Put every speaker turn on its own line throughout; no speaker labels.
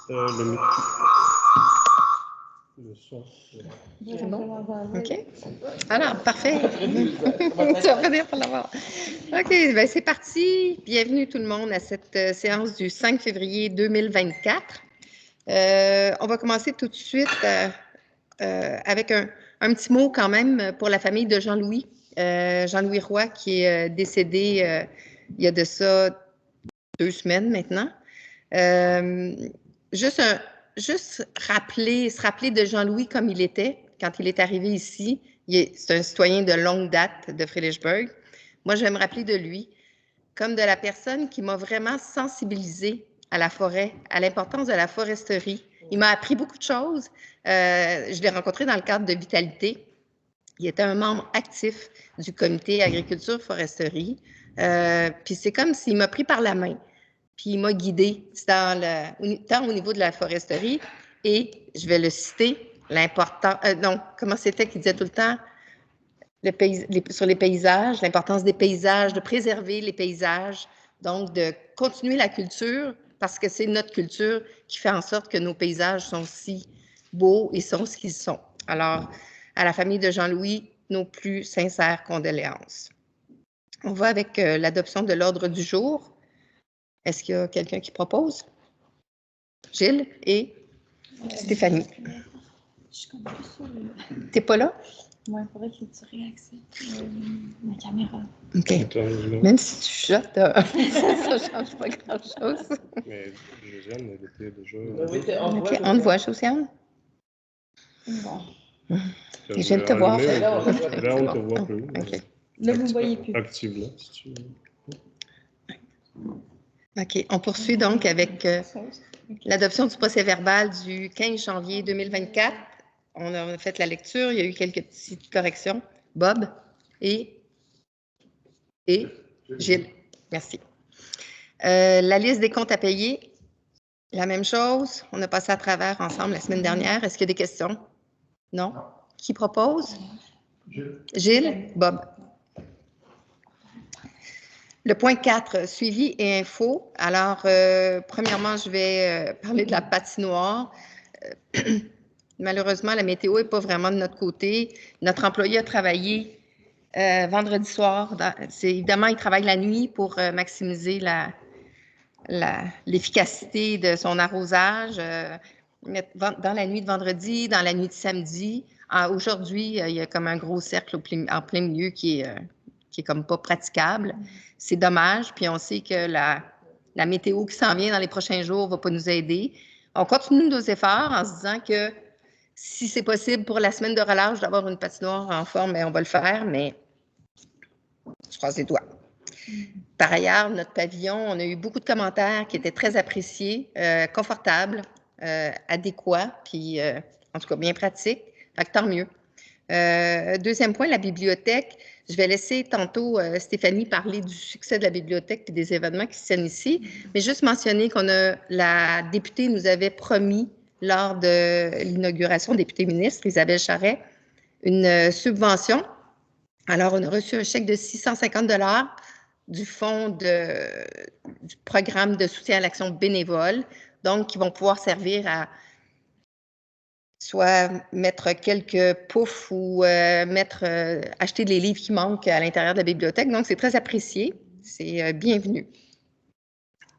Le son.
C'est bon? OK. Alors, parfait. Tu vas venir pour l'avoir. OK, bien, c'est parti. Bienvenue tout le monde à cette séance du 5 février 2024. On va commencer tout de suite avec un petit mot quand même pour la famille de Jean-Louis. Jean-Louis Roy qui est décédé il y a de ça 2 semaines maintenant. Juste se rappeler de Jean-Louis comme il était quand il est arrivé ici. C'est un citoyen de longue date de Fredericksburg. Moi, je vais me rappeler de lui comme de la personne qui m'a vraiment sensibilisée à la forêt, à l'importance de la foresterie. Il m'a appris beaucoup de choses. Je l'ai rencontré dans le cadre de Vitalité. Il était un membre actif du comité agriculture-foresterie. Puis c'est comme s'il m'a pris par la main. Puis il m'a guidée tant au niveau de la foresterie et, je vais le citer, comment c'était qu'il disait tout le temps, sur les paysages, l'importance des paysages, de préserver les paysages, donc de continuer la culture, parce que c'est notre culture qui fait en sorte que nos paysages sont si beaux et sont ce qu'ils sont. Alors, à la famille de Jean-Louis, nos plus sincères condoléances. On va avec l'adoption de l'ordre du jour. Est-ce qu'il y a quelqu'un qui propose? Gilles et Stéphanie.
Je connais plus ça.
T'es pas là?
Ouais, il faudrait que tu réacceptes ma caméra.
OK. Même si tu chuchotes, ça ne change pas grand-chose.
Mais Josiane, elle était déjà...
OK, on te voit, Josiane?
Bon.
Je viens de te voir.
Là, on te voit plus.
OK.
Là, vous ne voyez plus.
Active-là, si tu veux.
OK. On poursuit donc avec l'adoption du procès-verbal du 15 janvier 2024. On a fait la lecture. Il y a eu quelques petites corrections. Bob et Gilles. Merci. La liste des comptes à payer, la même chose. On a passé à travers ensemble la semaine dernière. Est-ce qu'il y a des questions? Non? Qui propose? Gilles? Bob. Le point 4, suivi et info. Alors, premièrement, je vais parler de la patinoire. Malheureusement, la météo n'est pas vraiment de notre côté. Notre employé a travaillé vendredi soir. Évidemment, il travaille la nuit pour maximiser l'efficacité de son arrosage. Dans la nuit de vendredi, dans la nuit de samedi. Aujourd'hui, il y a comme un gros cercle en plein milieu qui est comme pas praticable. C'est dommage, puis on sait que la météo qui s'en vient dans les prochains jours ne va pas nous aider. On continue nos efforts en se disant que si c'est possible pour la semaine de relâche d'avoir une patinoire en forme, bien, on va le faire, mais je croise les doigts. Par ailleurs, notre pavillon, on a eu beaucoup de commentaires qui étaient très appréciés, confortables, adéquats, puis en tout cas bien pratiques. Donc, tant mieux. Deuxième point, la bibliothèque. Je vais laisser tantôt Stéphanie parler du succès de la bibliothèque et des événements qui se tiennent ici, mais juste mentionner la députée nous avait promis lors de l'inauguration, députée ministre Isabelle Charret, une subvention. Alors, on a reçu un chèque de 650 $ du fonds du programme de soutien à l'action bénévole, donc qui vont pouvoir servir à soit mettre quelques poufs ou acheter les livres qui manquent à l'intérieur de la bibliothèque. Donc, c'est très apprécié. C'est bienvenu.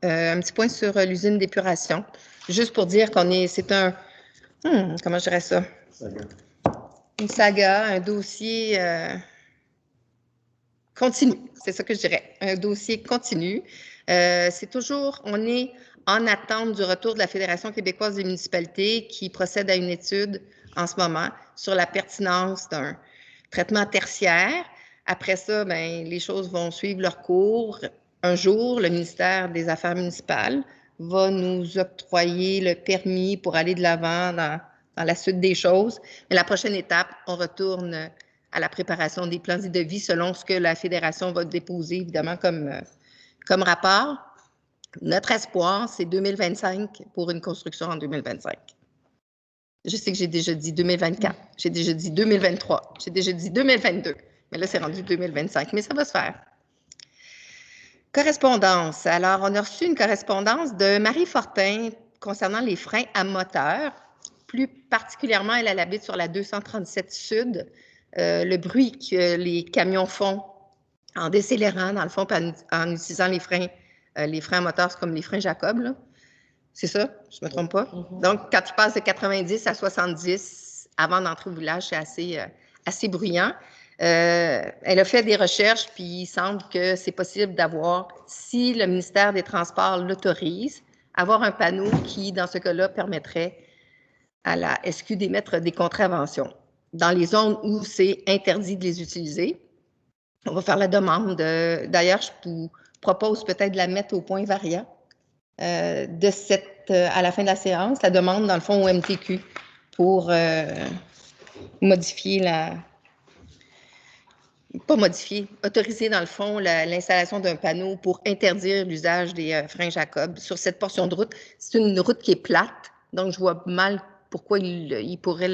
Un petit point sur l'usine d'épuration. Juste pour dire c'est un... comment je dirais ça? Une saga, un dossier continu. C'est ça que je dirais. Un dossier continu. C'est toujours... On est en attente du retour de la Fédération québécoise des municipalités qui procède à une étude en ce moment sur la pertinence d'un traitement tertiaire. Après ça, bien, les choses vont suivre leur cours. Un jour, le ministère des Affaires municipales va nous octroyer le permis pour aller de l'avant dans la suite des choses. Mais la prochaine étape, on retourne à la préparation des plans et devis selon ce que la Fédération va déposer, évidemment, comme rapport. Notre espoir, c'est 2025 pour une construction en 2025. Je sais que j'ai déjà dit 2024, j'ai déjà dit 2023, j'ai déjà dit 2022, mais là, c'est rendu 2025, mais ça va se faire. Correspondance. Alors, on a reçu une correspondance de Marie Fortin concernant les freins à moteur, plus particulièrement, elle habite sur la 237 Sud. Le bruit que les camions font en décélérant, dans le fond, en utilisant les freins à moteur, c'est comme les freins Jacob, c'est ça? Je ne me trompe pas? Donc, quand tu passes de 90 à 70 avant d'entrer au village, c'est assez bruyant. Elle a fait des recherches, puis il semble que c'est possible d'avoir, si le ministère des Transports l'autorise, avoir un panneau qui, dans ce cas-là, permettrait à la SQ d'émettre des contraventions. Dans les zones où c'est interdit de les utiliser, on va faire la demande. D'ailleurs, je vous propose peut-être de la mettre au point variant à la fin de la séance, la demande, dans le fond, au MTQ pour autoriser, dans le fond, l'installation d'un panneau pour interdire l'usage des freins Jacob sur cette portion de route. C'est une route qui est plate, donc je vois mal pourquoi il pourrait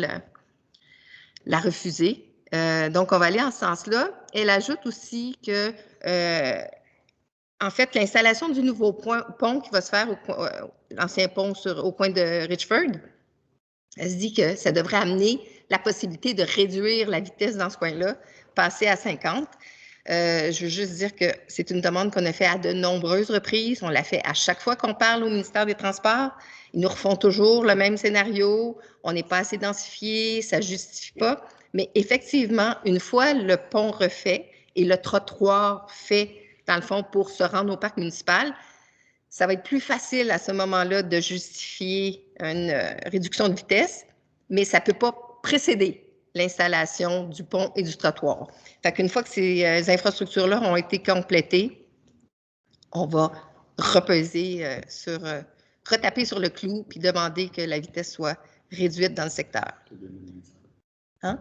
la refuser. Donc, on va aller en ce sens-là. Elle ajoute aussi que, en fait, l'installation du nouveau pont qui va se faire, l'ancien pont au coin de Richford, elle se dit que ça devrait amener la possibilité de réduire la vitesse dans ce coin-là, passer à 50. Je veux juste dire que c'est une demande qu'on a fait à de nombreuses reprises. On l'a fait à chaque fois qu'on parle au ministère des Transports. Ils nous refont toujours le même scénario. On n'est pas assez densifié, ça ne justifie pas. Mais effectivement, une fois le pont refait et le trottoir fait, dans le fond, pour se rendre au parc municipal, ça va être plus facile à ce moment-là de justifier une réduction de vitesse, mais ça ne peut pas précéder l'installation du pont et du trottoir. Fait qu'une fois que ces infrastructures-là ont été complétées, on va retaper sur le clou puis demander que la vitesse soit réduite dans le secteur. Hein?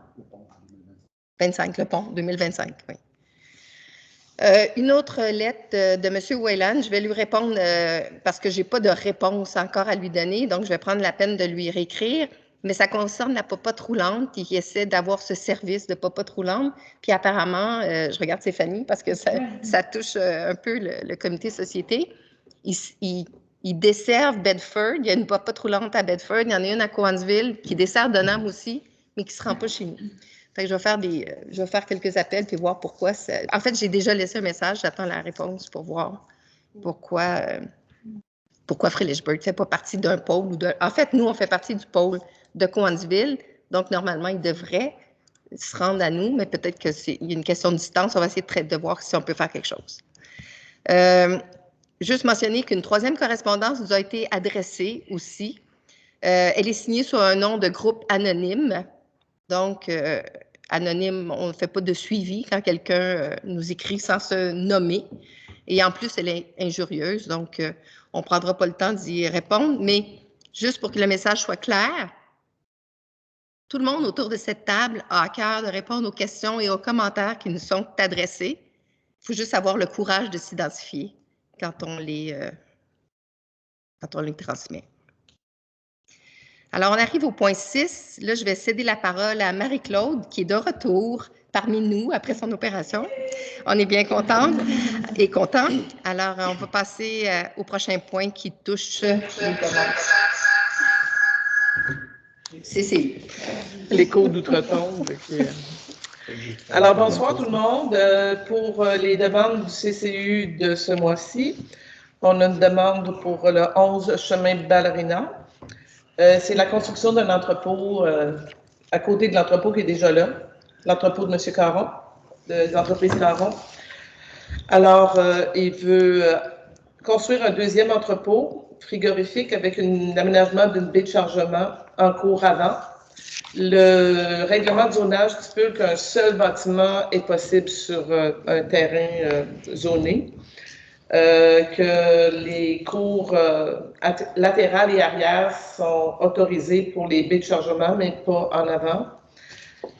25, le pont, 2025, oui. Une autre lettre de M. Wayland, je vais lui répondre parce que je n'ai pas de réponse encore à lui donner, donc je vais prendre la peine de lui réécrire, mais ça concerne la popote roulante, qui essaie d'avoir ce service de popote roulante, puis apparemment, je regarde Stéphanie parce que ça touche un peu le comité société, ils desservent Bedford, il y a une popote roulante à Bedford, il y en a une à Cowansville qui dessert Dunham aussi, mais qui ne se rend pas chez nous. Fait que je vais faire quelques appels puis voir pourquoi. En fait, j'ai déjà laissé un message, j'attends la réponse pour voir pourquoi Freelishburg ne fait pas partie d'un pôle. En fait, nous, on fait partie du pôle de Cowansville, donc normalement, ils devraient se rendre à nous, mais peut-être qu'il y a une question de distance. On va essayer de voir si on peut faire quelque chose. Juste mentionner qu'une troisième correspondance nous a été adressée aussi. Elle est signée sur un nom de groupe anonyme. Donc, anonyme, on ne fait pas de suivi quand quelqu'un nous écrit sans se nommer. Et en plus, elle est injurieuse, donc on ne prendra pas le temps d'y répondre. Mais juste pour que le message soit clair, tout le monde autour de cette table a à cœur de répondre aux questions et aux commentaires qui nous sont adressés. Il faut juste avoir le courage de s'identifier quand on les transmet. Alors, on arrive au point 6. Là, je vais céder la parole à Marie-Claude, qui est de retour parmi nous après son opération. On est bien contente et contents. Alors, on va passer au prochain point qui touche CCU.
L'écho d'outre-tombe. Alors, bonsoir tout le monde. Pour les demandes du CCU de ce mois-ci, on a une demande pour le 11 chemin de Ballerina. C'est la construction d'un entrepôt à côté de l'entrepôt qui est déjà là, l'entrepôt de M. Caron, de l'entreprise Caron. Alors, il veut construire un deuxième entrepôt frigorifique avec un aménagement d'une baie de chargement en cours avant. Le règlement de zonage stipule qu'un seul bâtiment est possible sur un terrain zoné. Que les cours latérales et arrière sont autorisés pour les baies de chargement, mais pas en avant.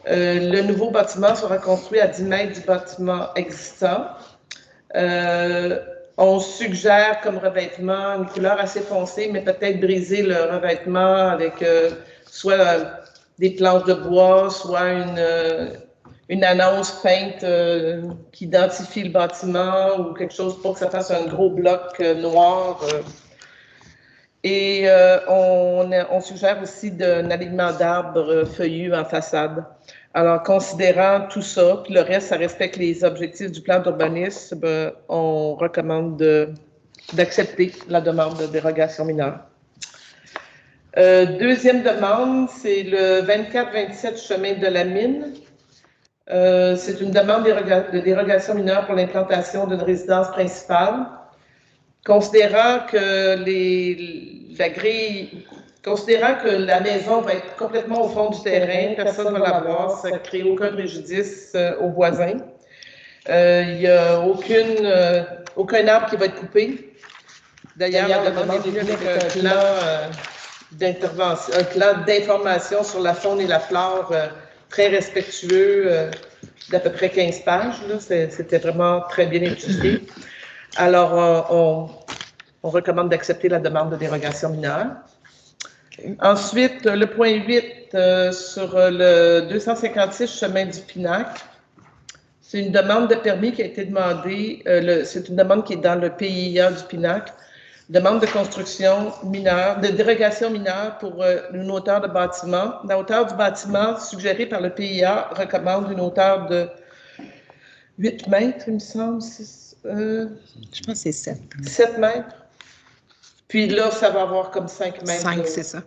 Le nouveau bâtiment sera construit à 10 mètres du bâtiment existant. On suggère comme revêtement une couleur assez foncée, mais peut-être briser le revêtement avec soit des planches de bois, soit une annonce peinte qui identifie le bâtiment ou quelque chose pour que ça fasse un gros bloc noir Et on suggère aussi un alignement d'arbres feuillus en façade. Alors, considérant tout ça, puis le reste, ça respecte les objectifs du plan d'urbanisme, on recommande d'accepter la demande de dérogation mineure. Deuxième demande, c'est le 24-27 chemin de la mine. C'est une demande de dérogation mineure pour l'implantation d'une résidence principale. Considérant que la maison va être complètement au fond du terrain, personne ne va la voir, ça ne crée aucun préjudice aux voisins. Il n'y a aucun arbre qui va être coupé. D'ailleurs, la demande est venue avec un plan d'information sur la faune et la flore très respectueux d'à peu près 15 pages. C'était vraiment très bien étudié. Alors, on recommande d'accepter la demande de dérogation mineure. Okay. Ensuite, le point 8 sur le 256 chemin du Pinac. C'est une demande de permis qui a été demandée. C'est une demande qui est dans le PIA du Pinac. Demande de construction mineure, de dérogation mineure pour une hauteur de bâtiment. La hauteur du bâtiment suggérée par le PIA recommande une hauteur de 8 mètres, il me semble.
Je pense que c'est 7.
7 mètres. Puis là, ça va avoir comme 5 mètres.
5, c'est ça.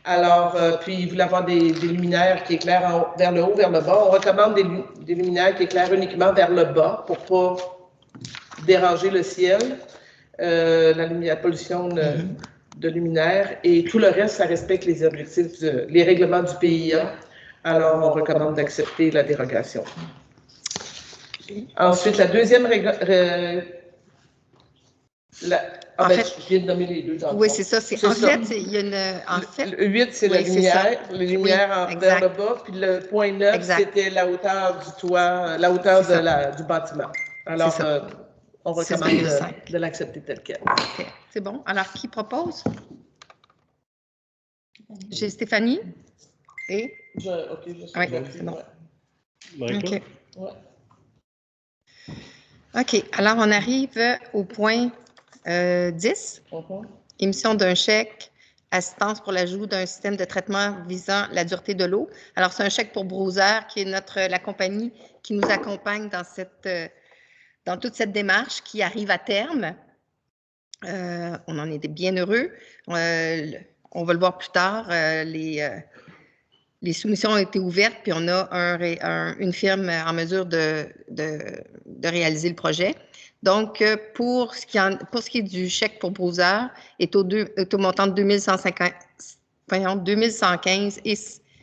Alors, puis il voulait avoir des luminaires qui éclairent vers le haut, vers le bas. On recommande des luminaires qui éclairent uniquement vers le bas pour ne pas déranger le ciel, la pollution de luminaire. Et tout le reste, ça respecte les objectifs, les règlements du PIA. Alors, on recommande d'accepter la dérogation. Ensuite, la deuxième je viens de nommer les deux.
Oui, c'est ça. En fait, il y a
le 8, c'est la lumière, les lumières vers le bas, puis le point 9, c'était la hauteur du toit, la hauteur du bâtiment. Alors, on recommande de l'accepter tel quel.
Okay. C'est bon. Alors, qui propose? J'ai Stéphanie. Et?
OK, je suis
oui, c'est bon. OK.
Ouais.
OK. Alors, on arrive au point 10. Émission d'un chèque, assistance pour l'ajout d'un système de traitement visant la dureté de l'eau. Alors, c'est un chèque pour Browser, qui est la compagnie qui nous accompagne dans toute cette démarche qui arrive à terme. On en est bien heureux. On va le voir plus tard. Les soumissions ont été ouvertes, puis on a une firme en mesure de réaliser le projet. Donc, pour ce qui est du chèque pour Browser, est au montant de 2115 et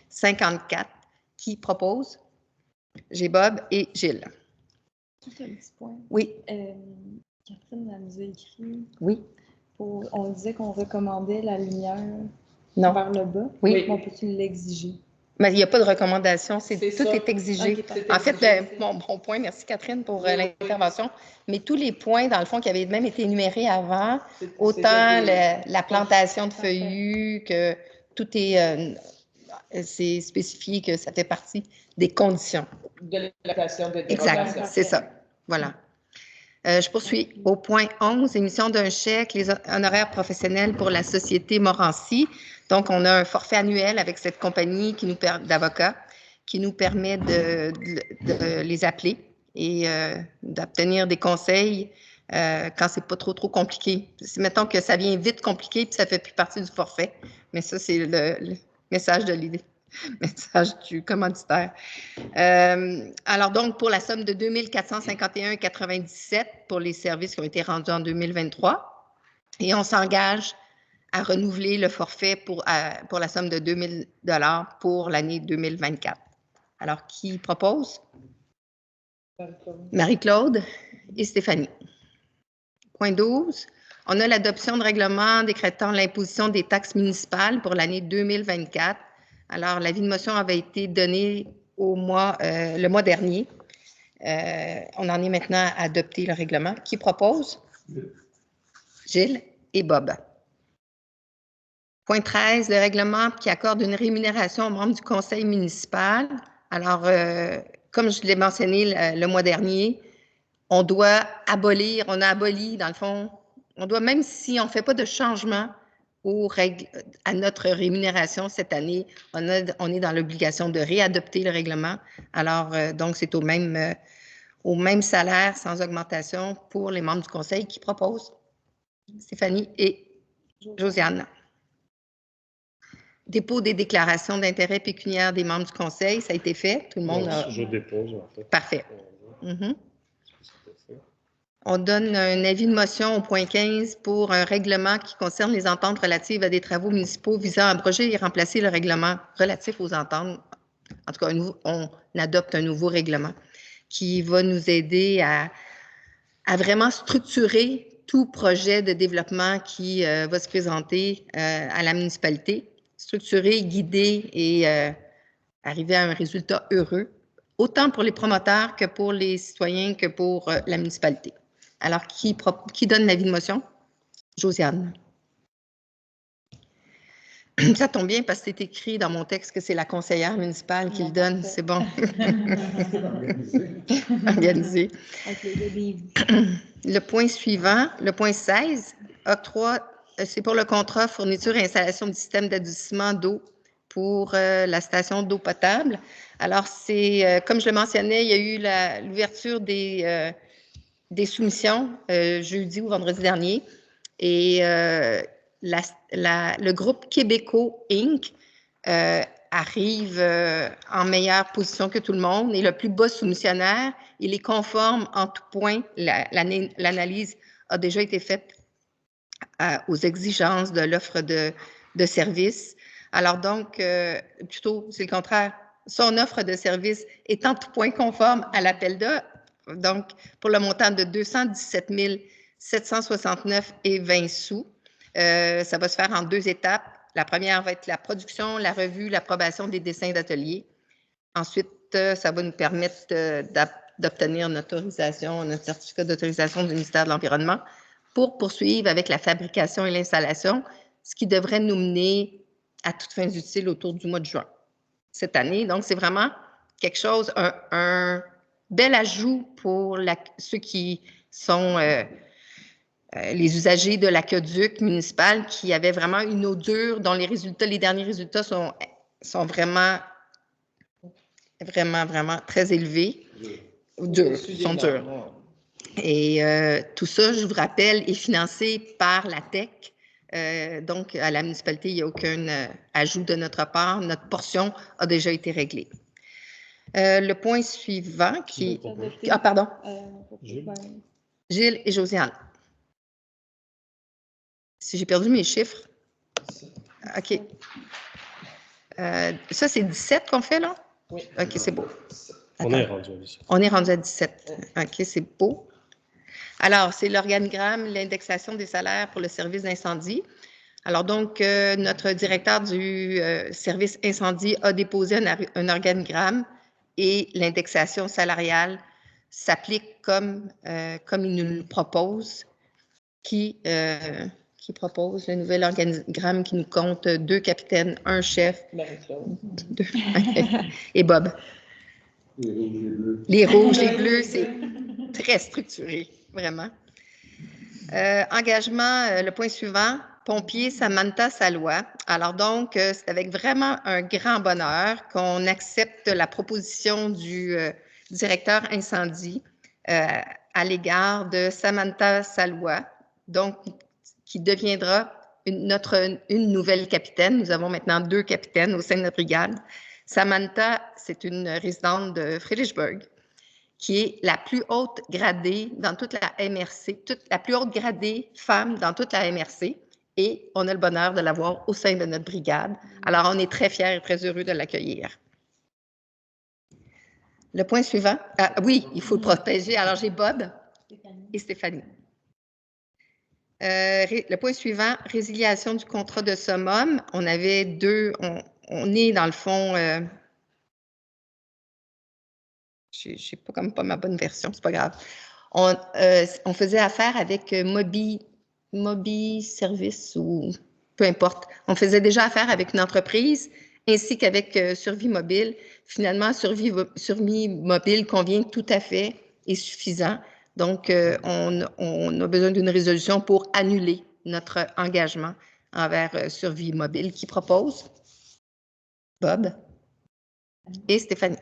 54. Qui propose? J'ai Bob et Gilles.
Juste un petit point.
Oui.
Catherine, elle nous a écrit.
Oui.
On disait qu'on recommandait la lumière
vers
le bas.
Oui.
On peut-tu l'exiger?
Mais il n'y a pas de recommandation, tout est exigé.
Okay,
en fait, bon point, merci Catherine pour l'intervention, mais tous les points, dans le fond, qui avaient même été énumérés avant, autant la plantation de feuillus, que tout c'est spécifié que ça fait partie des conditions.
De l'application de dérogation.
Exact, c'est ça. Voilà. Je poursuis. Au point 11, émission d'un chèque, les honoraires professionnels pour la société Morancy. Donc, on a un forfait annuel avec cette compagnie d'avocats qui nous permet de les appeler et d'obtenir des conseils quand c'est pas trop compliqué. Mettons que ça vient vite compliqué puis ça fait plus partie du forfait. Mais ça, c'est le message de l'idée. Message du commanditaire. Alors donc, pour la somme de 2451,97 pour les services qui ont été rendus en 2023, et on s'engage à renouveler le forfait pour la somme de 2000 $ pour l'année 2024. Alors, qui propose? Marie-Claude et Stéphanie. Point 12. On a l'adoption de règlement décrétant l'imposition des taxes municipales pour l'année 2024. Alors, l'avis de motion avait été donné le mois dernier. On en est maintenant à adopter le règlement. Qui propose? Gilles et Bob. Point 13, le règlement qui accorde une rémunération aux membres du conseil municipal. Alors, comme je l'ai mentionné le mois dernier, on a aboli, dans le fond, même si on ne fait pas de changement à notre rémunération cette année, on est dans l'obligation de réadopter le règlement. Alors, donc, c'est au même salaire sans augmentation pour les membres du conseil qui proposent Stéphanie et Josiane. Dépôt des déclarations d'intérêt pécuniaire des membres du conseil, ça a été fait. Tout le monde a...
Je dépose, en fait.
Parfait. On donne un avis de motion au point 15 pour un règlement qui concerne les ententes relatives à des travaux municipaux visant à abroger et remplacer le règlement relatif aux ententes. En tout cas, on adopte un nouveau règlement qui va nous aider à vraiment structurer tout projet de développement qui va se présenter à la municipalité. Structurer, guider et arriver à un résultat heureux, autant pour les promoteurs que pour les citoyens que pour la municipalité. Alors, qui donne l'avis de motion? Josiane. Ça tombe bien parce que c'est écrit dans mon texte que c'est la conseillère municipale qui le donne. C'est bon. Organisé. Le point suivant, le point 16, octroi, c'est pour le contrat fourniture et installation du système d'adoucissement d'eau pour la station d'eau potable. Alors, c'est, comme je le mentionnais, il y a eu l'ouverture des soumissions jeudi ou vendredi dernier. Et le groupe Québéco Inc. Arrive en meilleure position que tout le monde et le plus bas soumissionnaire. Il est conforme en tout point. L'analyse a déjà été faite aux exigences de l'offre de service. Alors donc, plutôt, c'est le contraire. Son offre de service est en tout point conforme à l'appel d'offres. Donc, pour le montant de 217 769,20 sous. Ça va se faire en 2 étapes. La première va être la production, la revue, l'approbation des dessins d'atelier. Ensuite, ça va nous permettre d'obtenir notre certificat d'autorisation du ministère de l'Environnement pour poursuivre avec la fabrication et l'installation, ce qui devrait nous mener à toutes fins utiles autour du mois de juin cette année. Donc, c'est vraiment quelque chose, un bel ajout pour ceux qui sont les usagers de l'aqueduc municipal qui avaient vraiment une eau dure dont les derniers résultats sont vraiment très élevés. Sont durs. Et tout ça, je vous rappelle, est financé par la TEC. Donc, à la municipalité, il n'y a aucun ajout de notre part. Notre portion a déjà été réglée. Le point suivant qui... Ah, pardon. Gilles et Josiane. Si j'ai perdu mes chiffres. OK. Ça, c'est 17 qu'on fait, là?
Oui.
OK, c'est beau.
On est rendu à 17.
On est rendu à 17. OK, c'est beau. Alors, c'est l'organigramme, l'indexation des salaires pour le service d'incendie. Alors, donc, notre directeur du service incendie a déposé un organigramme et l'indexation salariale s'applique comme il nous le propose, qui propose le nouvel organigramme qui nous compte 2 capitaines, 1 chef, et Bob. Les rouges, les bleus, c'est très structuré, vraiment. Engagement, le point suivant, pompier Samantha Salois. Alors donc, c'est avec vraiment un grand bonheur qu'on accepte la proposition du directeur incendie à l'égard de Samantha Salois, donc qui deviendra une nouvelle capitaine. Nous avons maintenant 2 capitaines au sein de notre brigade. Samantha, c'est une résidente de Fredericksburg, qui est la plus haute gradée dans toute la MRC, la plus haute gradée femme dans toute la MRC, et on a le bonheur de l'avoir au sein de notre brigade. Alors, on est très fiers et très heureux de l'accueillir. Le point suivant. Oui, il faut le protéger. Alors, j'ai Bob et Stéphanie. Le point suivant, résiliation du contrat de summum. On avait 2, on est dans le fond, je ne sais pas comme pas ma bonne version, c'est pas grave. On faisait affaire avec Mobi Service ou peu importe. On faisait déjà affaire avec une entreprise ainsi qu'avec Survie Mobile. Finalement, Survie Mobile convient tout à fait et suffisant. Donc, on a besoin d'une résolution pour annuler notre engagement envers Survie Mobile qui propose? Bob et Stéphanie.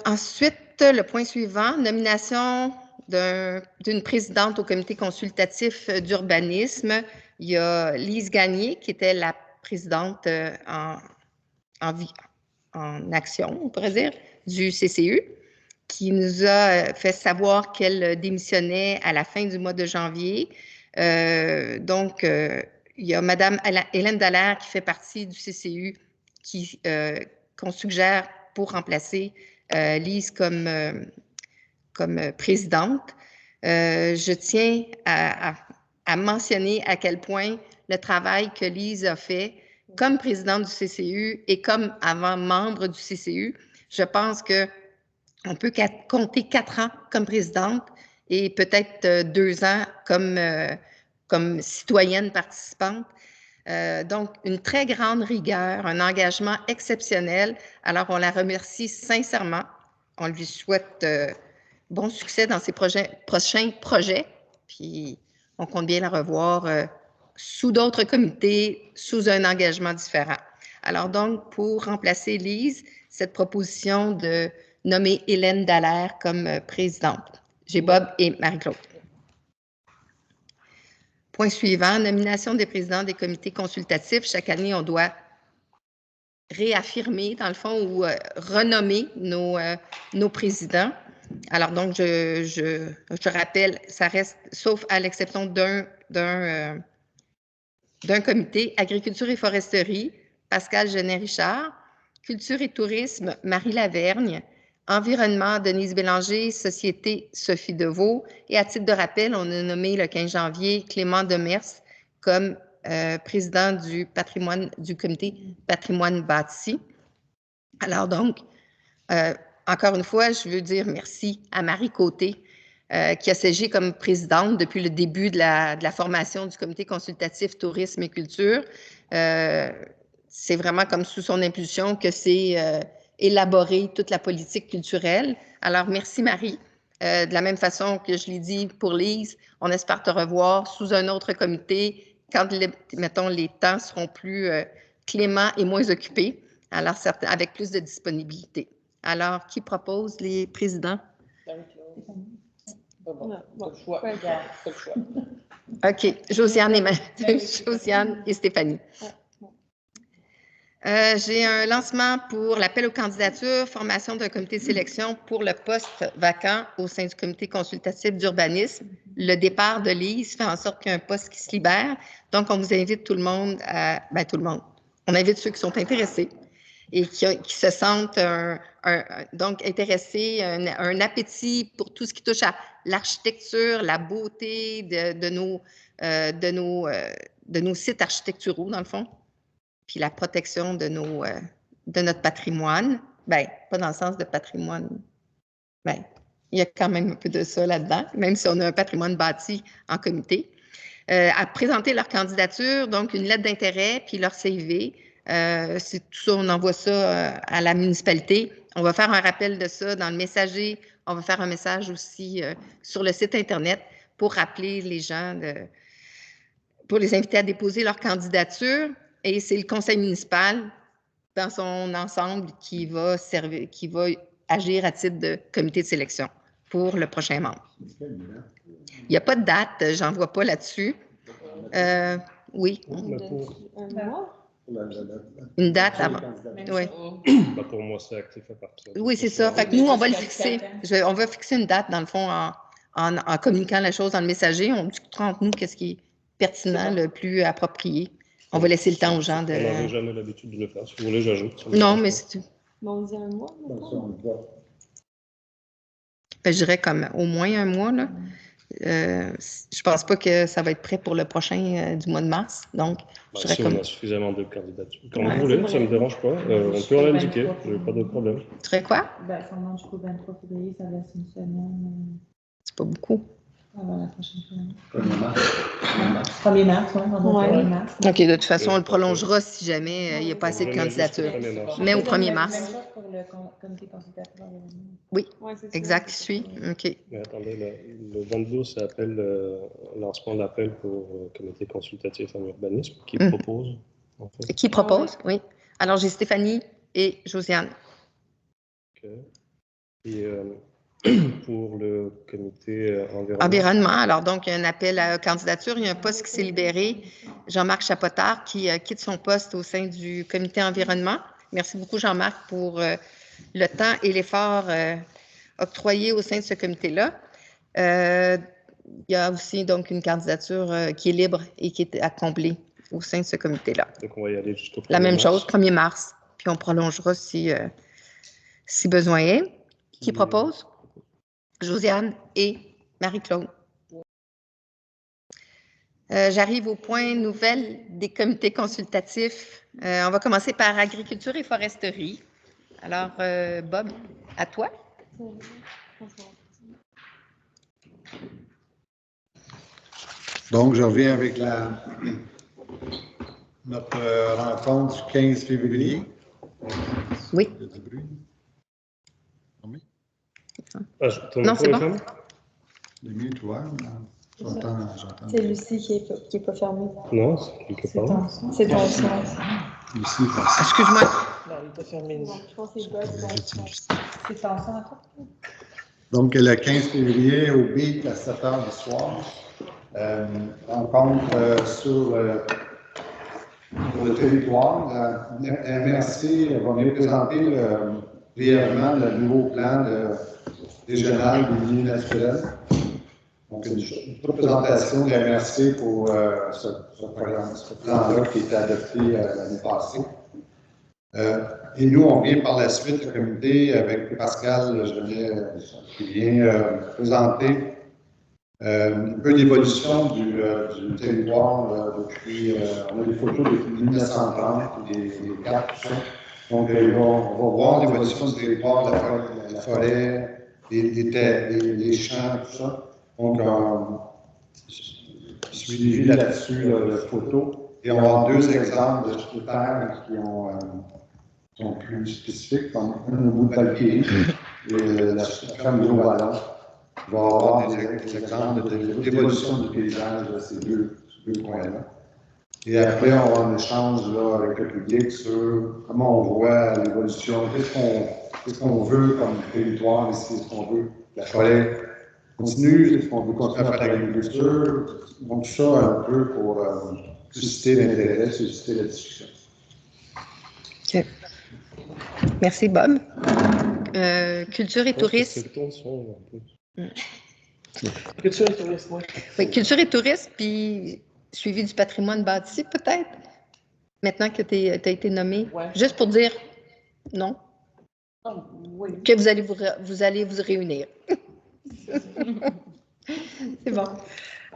Ensuite, le point suivant, nomination d'une présidente au comité consultatif d'urbanisme. Il y a Lise Gagné, qui était la présidente en action, on pourrait dire, du CCU, qui nous a fait savoir qu'elle démissionnait à la fin du mois de janvier. Donc, il y a Mme Hélène Dallaire qui fait partie du CCU qu'on suggère pour remplacer Lise comme présidente. Je tiens à mentionner à quel point le travail que Lise a fait comme présidente du CCU et comme avant membre du CCU, je pense qu'on peut compter 4 ans comme présidente et peut-être 2 ans comme citoyenne participante. Donc, une très grande rigueur, un engagement exceptionnel. Alors, on la remercie sincèrement. On lui souhaite bon succès dans ses prochains projets. Puis, on compte bien la revoir sous d'autres comités, sous un engagement différent. Alors donc, pour remplacer Lise, cette proposition de nommer Hélène Dallaire comme présidente. J'ai Bob et Marie-Claude. Point suivant, nomination des présidents des comités consultatifs. Chaque année, on doit réaffirmer, dans le fond, ou renommer nos présidents. Alors donc, je rappelle, ça reste, sauf à l'exception d'un comité, Agriculture et foresterie, Pascal Genet-Richard, Culture et tourisme, Marie Lavergne, Environnement, Denise Bélanger, Société, Sophie Deveau. Et à titre de rappel, on a nommé le 15 janvier Clément Demers comme président du comité patrimoine bâti. Alors donc, encore une fois, je veux dire merci à Marie Côté, qui a siégé comme présidente depuis le début de la formation du comité consultatif tourisme et culture. C'est vraiment comme sous son impulsion que c'est élaboré toute la politique culturelle. Alors, merci Marie. De la même façon que je l'ai dit pour Lise, on espère te revoir sous un autre comité quand, mettons, les temps seront plus cléments et moins occupés, alors avec plus de disponibilité. Alors, qui propose les présidents? OK. Josiane et Stéphanie. J'ai un lancement pour l'appel aux candidatures, formation d'un comité de sélection pour le poste vacant au sein du comité consultatif d'urbanisme. Le départ de Lise fait en sorte qu'il y a un poste qui se libère. Donc, on vous invite tout le monde tout le monde. On invite ceux qui sont intéressés et qui se sentent donc intéressés, un appétit pour tout ce qui touche à l'architecture, la beauté de nos sites architecturaux, dans le fond, puis la protection de notre patrimoine. Bien, pas dans le sens de patrimoine. Bien, il y a quand même un peu de ça là-dedans, même si on a un patrimoine bâti en comité. À présenter leur candidature, donc une lettre d'intérêt, puis leur CV. C'est tout ça, on envoie ça à la municipalité. On va faire un rappel de ça dans le messager. On va faire un message aussi sur le site Internet pour rappeler les gens, pour les inviter à déposer leur candidature. Et c'est le conseil municipal dans son ensemble qui va agir à titre de comité de sélection pour le prochain membre. Il n'y a pas de date, j'en vois pas là-dessus. Oui. Une date avant. Oui.
Pour moi, c'est actif à partir.
Oui, c'est ça. Fait que nous, on va le fixer. On va fixer une date, dans le fond, en communiquant la chose dans le messager. On discutera entre nous qu'est-ce qui est pertinent, le plus approprié. On va laisser le temps aux gens de...
On n'avait jamais l'habitude de le faire. Si vous voulez, j'ajoute.
Non, mais c'est...
On dit un mois?
Je dirais comme au moins un mois, là. Je pense pas que ça va être prêt pour le prochain du mois de mars. Donc, je dirais
si on a suffisamment de candidatures. Quand vous voulez, ça ne me dérange pas. On peut l'indiquer, je n'ai pas de problème.
Tu dirais quoi?
Ça monte jusqu'au 23 février, ça laisse une semaine.
C'est pas beaucoup.
Avant la prochaine semaine.
1er mars, oui,
Ouais.
1er mars.
OK, de toute façon, on le prolongera si jamais il n'y a pas assez de candidatures. Mais au 1er mars.
Même chose pour le comité consultatif environnement.
Oui,
Ouais, c'est ça.
exact, je suis. OK.
Mais attendez, le 22, c'est lancement d'appel pour comité consultatif en urbanisme qui propose, en fait.
Qui propose? Oui. Alors, j'ai Stéphanie et Josiane.
OK. Et pour le comité environnement.
Environnement. Alors, donc, il y a un appel à candidature. Il y a un poste qui s'est libéré. Jean-Marc Chapotard qui quitte son poste au sein du comité environnement. Merci beaucoup, Jean-Marc, pour le temps et l'effort octroyé au sein de ce comité-là. Il y a aussi donc une candidature qui est libre et qui est à combler au sein de ce comité-là.
Donc, on va y aller jusqu'au 1er
La même
mars.
chose, 1er mars. Puis on prolongera si besoin est. Qui propose? Josiane et Marie-Claude. J'arrive au point nouvelle des comités consultatifs. On va commencer par agriculture et foresterie. Alors, Bob, à toi.
Donc, je reviens avec notre rencontre du 15 février.
Oui.
Il y a du bruit. Oui.
Ah,
Non, c'est bon.
Les mieux ouverts. J'entends.
C'est Lucie qui est pas fermée.
Non, c'est quelque
C'est
part.
ton son. C'est ton son.
Ici,
Excuse-moi.
Non, il n'est pas fermé.
Non, je pense que c'est Bob, c'est ton son à toi.
donc, le 15 février, au BIC, à 7 h du soir, rencontre sur le territoire. La MRC va venir présenter brièvement le nouveau plan régional des milieux naturels. Donc, une représentation de la MRC pour ce plan-là qui a été adopté l'année passée. Et nous, on vient par la suite, le comité, avec Pascal Genet, qui vient présenter un peu l'évolution du territoire depuis, on a des photos depuis 1930, des cartes, tout ça. Donc, on va voir l'évolution du territoire, la forêt, les champs, tout ça. Donc, suivi là-dessus, la photo. Et on va avoir 2 exemples de critères qui sont plus spécifiques, comme un au bout de Valkyrie et la ferme de Wallon. On va avoir des exemples d'évolution du paysage de ces deux points-là. Et après, on va avoir un échange là, avec le public sur comment on voit l'évolution, qu'est-ce qu'on veut comme territoire ici, est-ce qu'on veut que la forêt continue, est-ce qu'on veut continuer à faire l'agriculture. Donc, tout ça un peu pour susciter l'intérêt, susciter la discussion.
OK. Merci, Bob. Culture et tourisme.
Culture et tourisme, oui.
Oui, culture et tourisme, puis suivi du patrimoine bâti, peut-être, maintenant que tu as été nommé.
Ouais.
Juste pour dire non,
Oui.
que vous allez vous réunir. C'est bon.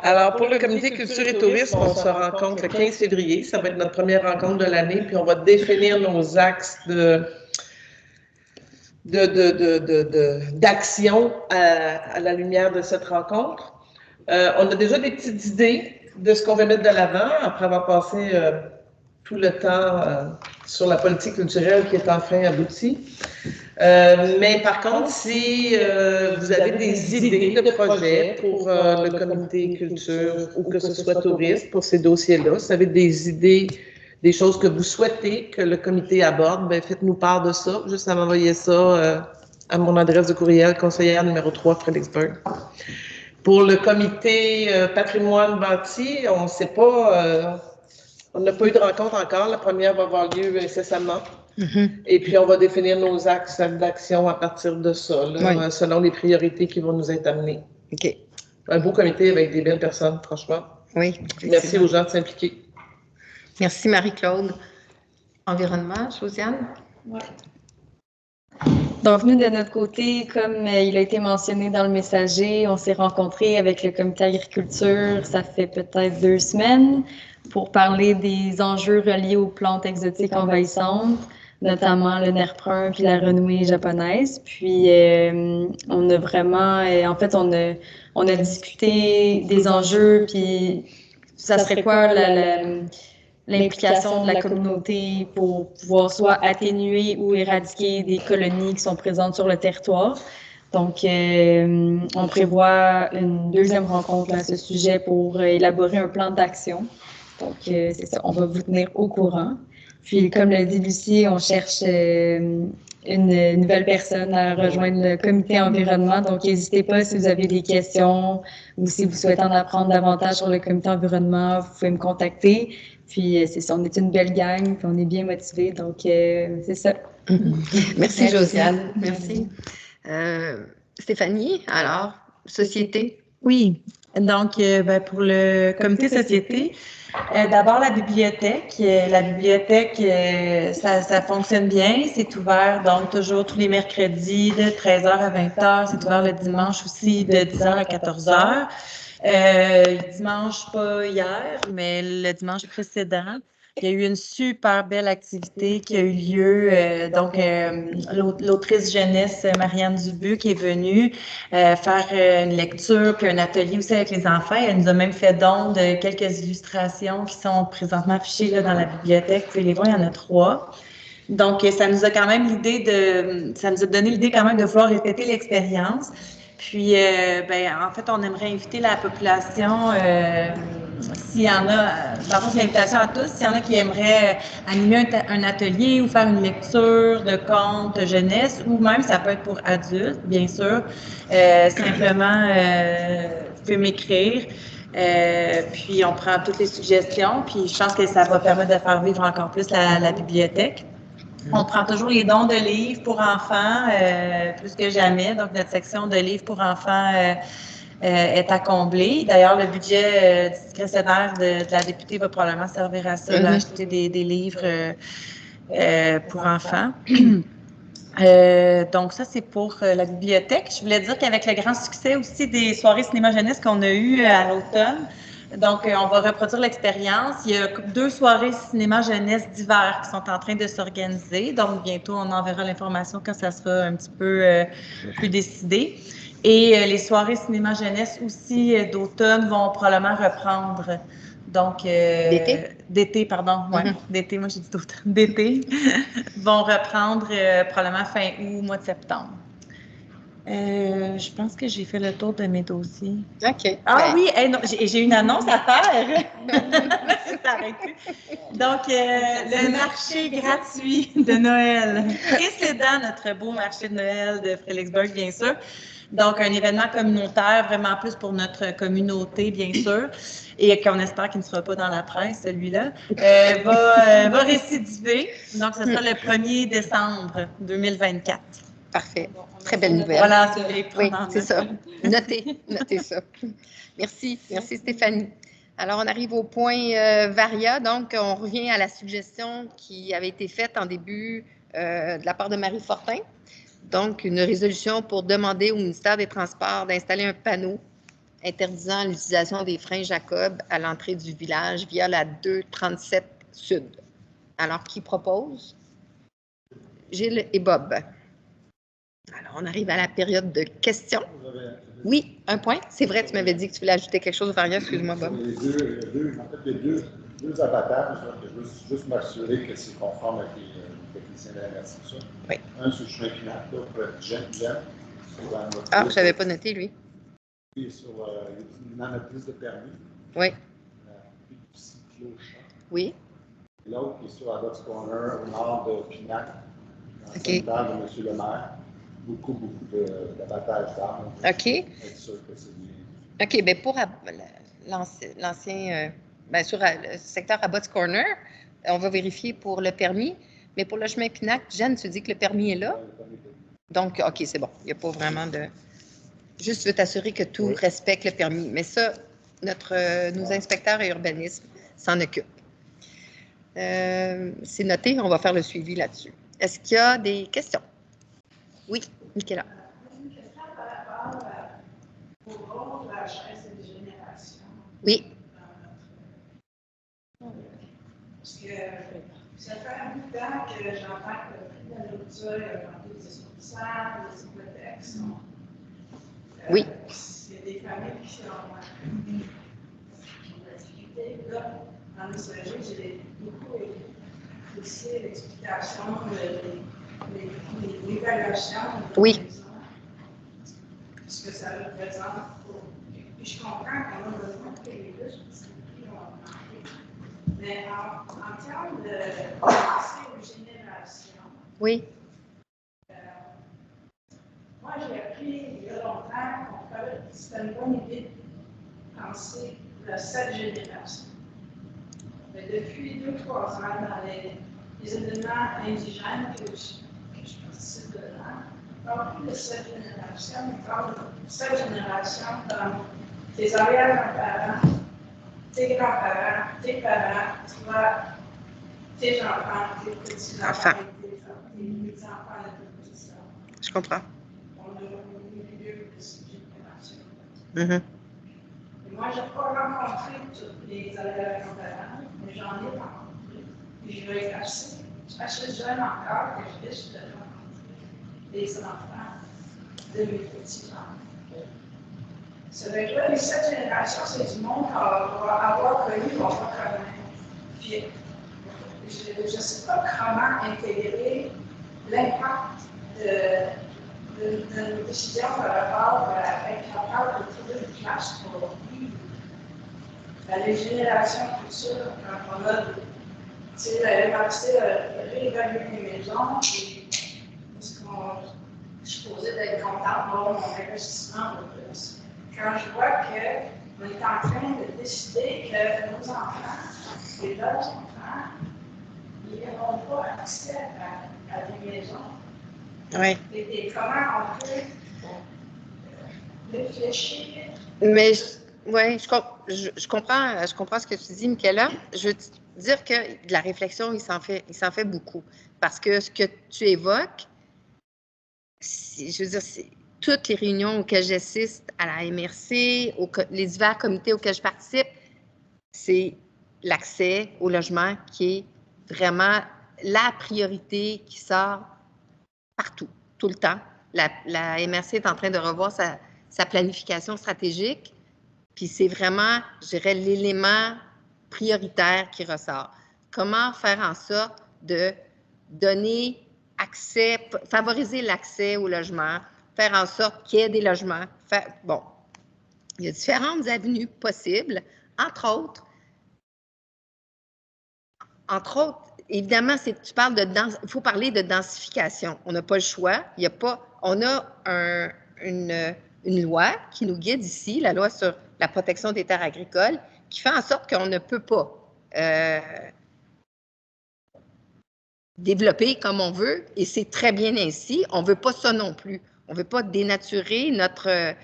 Alors, pour le comité culture et tourisme, on se rencontre le 15 février. Ça va être notre première rencontre de l'année, puis on va définir nos axes d'action à la lumière de cette rencontre. On a déjà des petites idées de ce qu'on va mettre de l'avant après avoir passé tout le temps sur la politique culturelle qui est enfin aboutie. Mais par contre, si vous avez des idées de projets pour le comité culture ou que ce soit tourisme pour ces dossiers-là, si vous avez des idées, des choses que vous souhaitez que le comité aborde, ben faites-nous part de ça. Juste à m'envoyer ça à mon adresse de courriel, conseillère numéro 3, Fredericksburg. Pour le comité patrimoine bâti, on ne sait pas, on n'a pas eu de rencontre encore. La première va avoir lieu incessamment. Et puis, on va définir nos axes d'action à partir de ça, là, selon les priorités qui vont nous être amenées.
OK.
Un beau comité avec des belles personnes, franchement.
Oui.
Merci aux gens de s'impliquer.
Merci, Marie-Claude. Environnement, Josiane?
Ouais. Donc, nous, de notre côté, comme il a été mentionné dans le messager, on s'est rencontrés avec le comité agriculture, ça fait peut-être 2 semaines, pour parler des enjeux reliés aux plantes exotiques envahissantes. notamment le nerf brun puis la renouée japonaise. Puis on a vraiment, en fait, on a discuté des enjeux, puis ça serait quoi l'implication de la communauté pour pouvoir soit atténuer ou éradiquer des colonies qui sont présentes sur le territoire. Donc, on prévoit une deuxième rencontre à ce sujet pour élaborer un plan d'action. Donc, c'est ça, on va vous tenir au courant. Puis, comme l'a dit Lucie, on cherche une nouvelle personne à rejoindre le comité environnement. Donc, n'hésitez pas si vous avez des questions ou si vous souhaitez en apprendre davantage sur le comité environnement, vous pouvez me contacter. Puis, c'est ça, on est une belle gang, puis on est bien motivés. Donc, c'est ça.
Merci, Josiane. Merci. Stéphanie, alors, société?
Oui, donc pour le comité société, d'abord la bibliothèque. Ça fonctionne bien, c'est ouvert donc toujours tous les mercredis de 13h à 20h. C'est ouvert le dimanche aussi de 10h à 14h. Dimanche, pas hier, mais le dimanche précédent. Il y a eu une super belle activité qui a eu lieu. L'autrice jeunesse Marianne Dubuc est venue faire une lecture puis un atelier aussi avec les enfants. Elle nous a même fait don de quelques illustrations qui sont présentement affichées là, dans la bibliothèque. Vous pouvez les voir, il y en a 3. Donc, ça nous a donné l'idée quand même de vouloir répéter l'expérience. Puis, en fait, on aimerait inviter la population, s'il y en a, par contre, l'invitation à tous, s'il y en a qui aimeraient animer un atelier ou faire une lecture de contes jeunesse, ou même, ça peut être pour adultes, bien sûr. Simplement, vous pouvez m'écrire. Puis, on prend toutes les suggestions, puis je pense que ça va permettre de faire vivre encore plus la bibliothèque. On prend toujours les dons de livres pour enfants, plus que jamais. Donc, notre section de livres pour enfants est à combler. D'ailleurs, le budget discrétionnaire de la députée va probablement servir à ça, d'acheter des livres pour enfants. Donc, ça, c'est pour la bibliothèque. Je voulais dire qu'avec le grand succès aussi des soirées cinéma jeunesse qu'on a eues à l'automne, donc, on va reproduire l'expérience. Il y a 2 soirées cinéma jeunesse d'hiver qui sont en train de s'organiser. Donc, bientôt, on enverra l'information quand ça sera un petit peu plus décidé. Et les soirées cinéma jeunesse aussi d'automne vont probablement reprendre. Donc, d'été, pardon. Oui, d'été, moi j'ai dit d'automne. D'été vont reprendre probablement fin août, mois de septembre. Je pense que j'ai fait le tour de mes dossiers.
OK.
Ah oui, non, j'ai une annonce à faire. Donc, le marché gratuit de Noël, précédant notre beau marché de Noël de Fredericksburg, bien sûr. Donc, un événement communautaire, vraiment plus pour notre communauté, bien sûr, et qu'on espère qu'il ne sera pas dans la presse, celui-là, va récidiver. Donc, ce sera le 1er décembre 2024.
Parfait. Très belle nouvelle.
Voilà,
oui, c'est ça. Notez ça. Merci Stéphanie. Alors, on arrive au point Varia. Donc, on revient à la suggestion qui avait été faite en début de la part de Marie Fortin. Donc, une résolution pour demander au ministère des Transports d'installer un panneau interdisant l'utilisation des freins Jacob à l'entrée du village via la 237 Sud. Alors, qui propose? Gilles et Bob. Alors, on arrive à la période de questions. Oui, un point. C'est vrai, tu m'avais dit que tu voulais ajouter quelque chose, Varia. Excuse-moi, Bob.
Les deux abattages, je veux juste m'assurer que c'est conforme avec les techniciens de la merci.
Oui.
Un sur le chemin final, l'autre Jen.
Ah, je n'avais pas noté, lui.
Il en a plus de permis.
Oui. Oui.
L'autre qui est sur la Dutch Corner, au nord de Pinac, dans le secteur de M. le maire. Beaucoup d'abattages d'armes.
OK.
Être sûr que c'est bien.
OK, bien pour l'ancien, sur le secteur Abbott's Corner, on va vérifier pour le permis, mais pour le chemin Pinac, Jeanne, tu dis que le permis est là? Donc, OK, c'est bon. Il n'y a pas vraiment de... Juste, tu veux t'assurer que tout respecte le permis. Mais ça, nos inspecteurs et urbanisme s'en occupent. C'est noté, on va faire le suivi là-dessus. Est-ce qu'il y a des questions? Oui, Michaela.
Une question par rapport au rôle de la chaise de génération.
Oui.
Parce que Ça fait un bout de temps que j'entends que le prix de la nourriture a augmenté de 10 les hypothèques sont.
Oui.
Il y a des familles qui ont de la difficulté. Là, dans mes sujets, j'ai beaucoup aussi l'explication, l'évaluation de
Oui.
la maison, ce que ça représente. Puis je comprends qu'on a besoin de payer plus parce que les prix ont augmenté. Mais en termes de penser aux générations,
Oui.
moi j'ai appris il y a longtemps qu'on fallait, c'était une bonne idée de penser à cette génération. Mais depuis 2-3 ans, dans les événements indigènes que je participe dedans, on ne parle plus de cette génération, on parle de cette génération comme tes arrière-grands-parents, tes grands-parents, tes parents, toi, tes enfants, tes petits-enfants, tes enfants de tes petits-enfants.
Je comprends.
On a au milieu de cette génération.
Mm-hmm.
Et moi, je n'ai pas rencontré tous les arrière-grands-parents, mais j'en ai rencontré. Et je vais être assez jeune encore que je risque de rencontrer les enfants de mes petits-enfants. Ça veut dire que cette génération, c'est du monde qu'on va avoir connu, qu'on va connaître. Puis, je ne sais pas comment intégrer l'impact de nos décisions par rapport à être capable de trouver une place pour vivre. Les générations futures, quand on a, tu sais, la capacité de réévaluer les maisons, et je suis supposée d'être contente d'avoir mon investissement de plus. Quand je vois qu'on est en train de décider que nos enfants et leurs enfants, ils n'auront pas accès à des maisons.
Oui.
Et comment on peut réfléchir.
Mais oui, je comprends ce que tu dis, Michaela. Je veux te dire que de la réflexion, il s'en fait beaucoup. Parce que ce que tu évoques, je veux dire, c'est toutes les réunions auxquelles j'assiste à la MRC, les divers comités auxquels je participe, c'est l'accès au logement qui est vraiment la priorité qui sort partout, tout le temps. La MRC est en train de revoir sa planification stratégique, puis c'est vraiment, je dirais, l'élément prioritaire qui ressort. Comment faire en sorte de donner accès, favoriser l'accès au logement, faire en sorte qu'il y ait des logements. Bon, il y a différentes avenues possibles, entre autres, évidemment, tu parles il faut parler de densification. On n'a pas le choix. On a une loi qui nous guide ici, la loi sur la protection des terres agricoles, qui fait en sorte qu'on ne peut pas développer comme on veut, et c'est très bien ainsi. On ne veut pas ça non plus. On ne veut pas dénaturer notre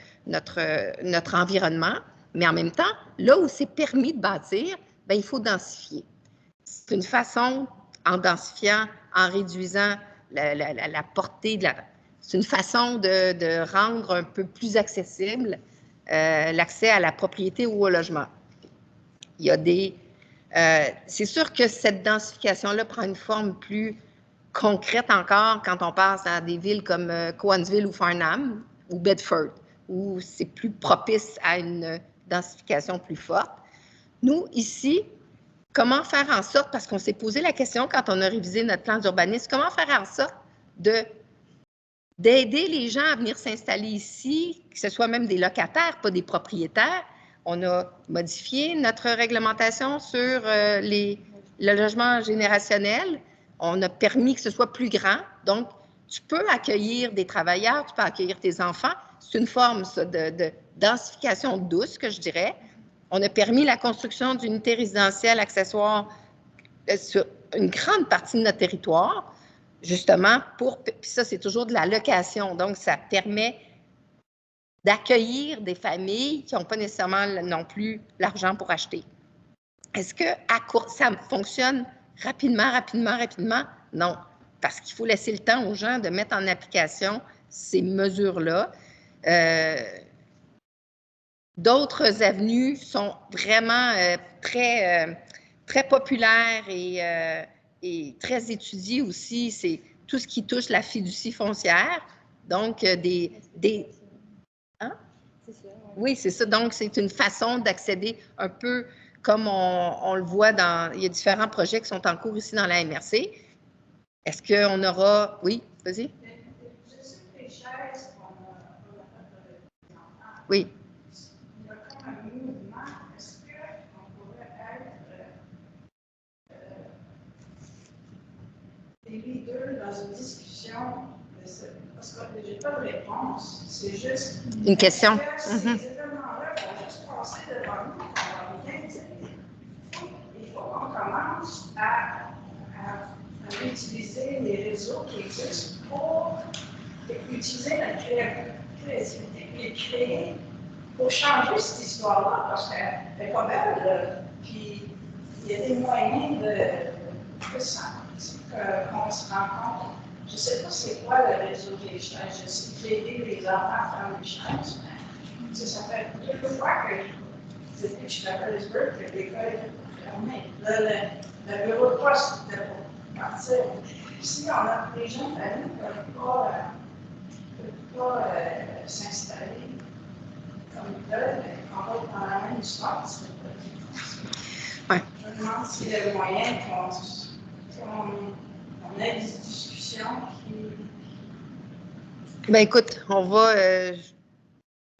environnement, mais en même temps, là où c'est permis de bâtir, bien, il faut densifier. C'est une façon, en densifiant, en réduisant la portée c'est une façon de rendre un peu plus accessible l'accès à la propriété ou au logement. Il y a c'est sûr que cette densification-là prend une forme plus concrète encore quand on passe à des villes comme Cowansville ou Farnham ou Bedford, où c'est plus propice à une densification plus forte. Nous, ici, comment faire en sorte, parce qu'on s'est posé la question quand on a révisé notre plan d'urbanisme, comment faire en sorte d'aider les gens à venir s'installer ici, que ce soit même des locataires, pas des propriétaires. On a modifié notre réglementation sur le logement générationnel. On a permis que ce soit plus grand. Donc, tu peux accueillir des travailleurs, tu peux accueillir tes enfants. C'est une forme ça, de densification douce, que je dirais. On a permis la construction d'unités résidentielles accessoires sur une grande partie de notre territoire, justement puis ça, c'est toujours de la location. Donc, ça permet d'accueillir des familles qui n'ont pas nécessairement non plus l'argent pour acheter. Est-ce que ça fonctionne rapidement? Non, parce qu'il faut laisser le temps aux gens de mettre en application ces mesures-là. D'autres avenues sont vraiment très populaires et est très étudié aussi, c'est tout ce qui touche la fiducie foncière. Donc, Hein? Oui, c'est ça. Donc, c'est une façon d'accéder un peu comme on le voit il y a différents projets qui sont en cours ici dans la MRC. Est-ce qu'on aura... Oui, vas-y.
Je sais que les chaises, on a
Oui.
il y a comme un mouvement. Est-ce qu'on pourrait être des leaders dans une discussion? Parce que je n'ai pas de réponse. C'est juste.
Une question.
Ces événements-là vont juste passer devant nous. On va rien dire. Il faut qu'on commence à utiliser les réseaux qui existent pour utiliser la créativité et créer pour changer cette histoire-là, parce qu'elle n'est pas belle. Puis il y a des moyens qu'on se rend compte. Je ne sais pas c'est quoi le réseau des chaises. Je sais que j'ai aidé les enfants à faire des chaises, mais ça fait 2 fois que je suis à Harrisburg que l'école est fermée. Le bureau de poste était pour partir. Si on a des gens de famille qui ne peuvent pas s'installer comme ils veulent, on va être dans la même histoire.
Ouais.
Je me demande s'il y a moyen qu'on ait des discussions qui...
Ben écoute, on va...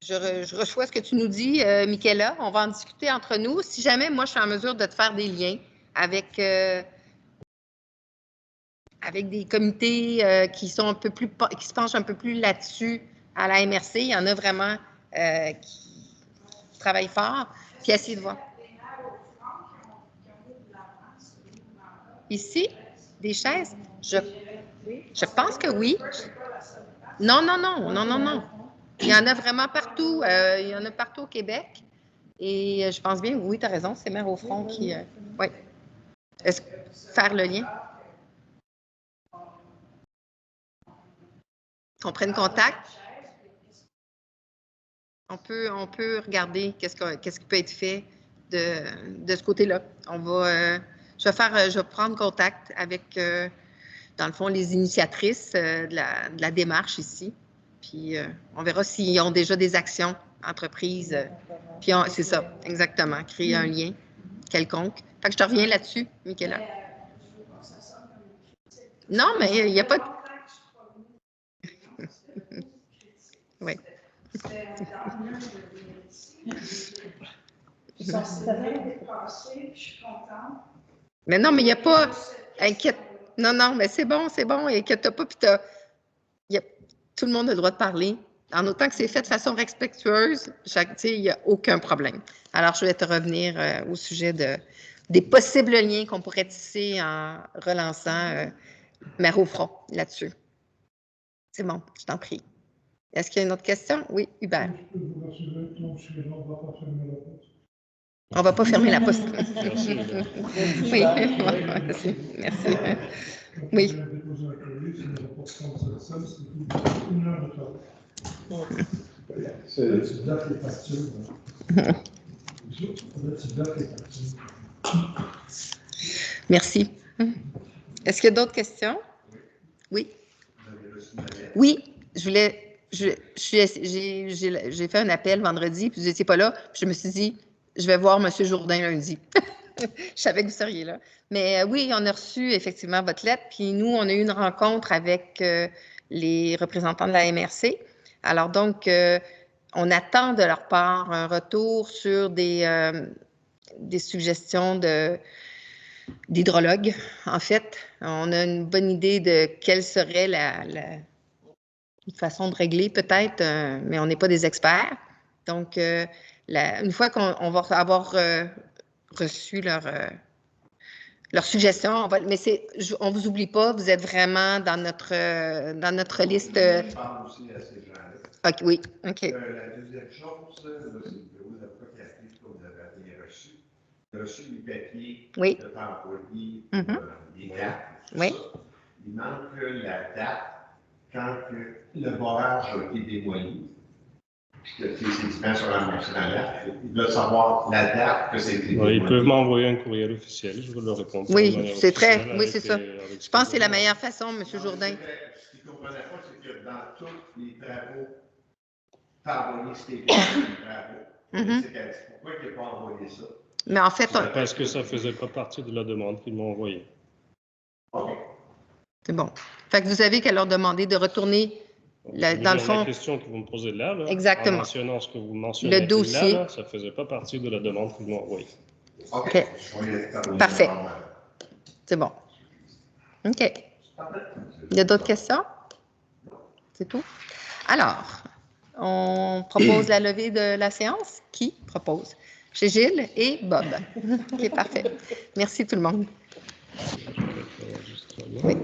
je reçois ce que tu nous dis, Michaela. On va en discuter entre nous. Si jamais, moi, je suis en mesure de te faire des liens avec des comités qui sont un peu plus... qui se penchent un peu plus là-dessus à la MRC. Il y en a vraiment qui travaillent fort. Puis essayer de voir. Ici, des chaises? Je pense que oui. Non. Il y en a vraiment partout. Il y en a partout au Québec. Et je pense bien, oui, tu as raison, c'est Mère au front qui... oui. Est-ce que faire le lien? Qu'on prenne contact? On peut regarder qu'est-ce qui peut être fait de ce côté-là. Je vais prendre contact avec, dans le fond, les initiatrices de la démarche ici. Puis, on verra s'ils ont déjà des actions entreprises. Puis, c'est ça, exactement, créer un lien quelconque. Fait que je te reviens là-dessus, Michaela. Non, mais il n'y a pas de... Oui. Mais non, mais il n'y a pas... Inquiète. Non, mais c'est bon. Inquiète-toi pas. Puis tout le monde a le droit de parler. En autant que c'est fait de façon respectueuse, il n'y a aucun problème. Alors, je vais te revenir au sujet des possibles liens qu'on pourrait tisser en relançant Mère au front là-dessus. C'est bon, je t'en prie. Est-ce qu'il y a une autre question? Oui, Hubert.
Je peux vous rassurer, ton suivant ne va pas fermer la poste.
On ne va pas fermer la poste.
Merci.
Oui, merci. Oui.
Quand on a déposé un courrier, c'est une reportation de cette somme, c'est 1 heure de temps. Tu dates les factures. Tu dates les factures.
Merci. Est-ce qu'il y a d'autres questions? Oui. Oui, j'ai fait un appel vendredi, puis vous n'étiez pas là, puis je me suis dit, je vais voir M. Jourdain lundi. Je savais que vous seriez là. Mais oui, on a reçu effectivement votre lettre, puis nous, on a eu une rencontre avec les représentants de la MRC. Alors donc, on attend de leur part un retour sur des suggestions d'hydrologues. En fait, on a une bonne idée de quelle serait une façon de régler peut-être, mais on n'est pas des experts. Donc, une fois qu'on va avoir reçu leurs suggestions, mais on ne vous oublie pas, vous êtes vraiment dans notre liste.
Je parle aussi à ces gens-là.
OK, oui, OK.
La deuxième chose, c'est le bureau d'avocat qui a dit que vous avez reçu. Vous avez reçu les papiers
Oui.
de employés, les dates, tout
Oui.
ça. Il manque la date quand le barrage a été démoli.
puis que c'est disponible sur la lettre. Ils veulent savoir la date que c'est écrit.
Ils peuvent m'envoyer un courriel officiel, je vais leur répondre.
Oui, c'est très, oui, c'est ça. Je pense que c'est la meilleure façon, M. Jourdain.
Ce qu'ils ne comprenaient pas, c'est que dans tous les travaux, tu as envoyé ce qui est écrit dans les travaux. Pourquoi il n'a pas envoyé ça?
Mais en fait,
parce que ça ne faisait pas partie de la demande qu'ils m'ont envoyée.
OK.
C'est bon. Fait que vous avez qu'à leur demander de retourner, dans le fond...
La question que vous me posez là,
exactement.
En mentionnant ce que vous mentionnez
le dossier.
là, ça ne faisait pas partie de la demande qu'ils m'ont envoyée.
OK. Parfait. C'est bon. OK. Il y a d'autres questions? C'est tout? Alors, on propose la levée de la séance. Qui propose? Chez Gilles et Bob. OK, parfait. Merci tout le monde. Oui.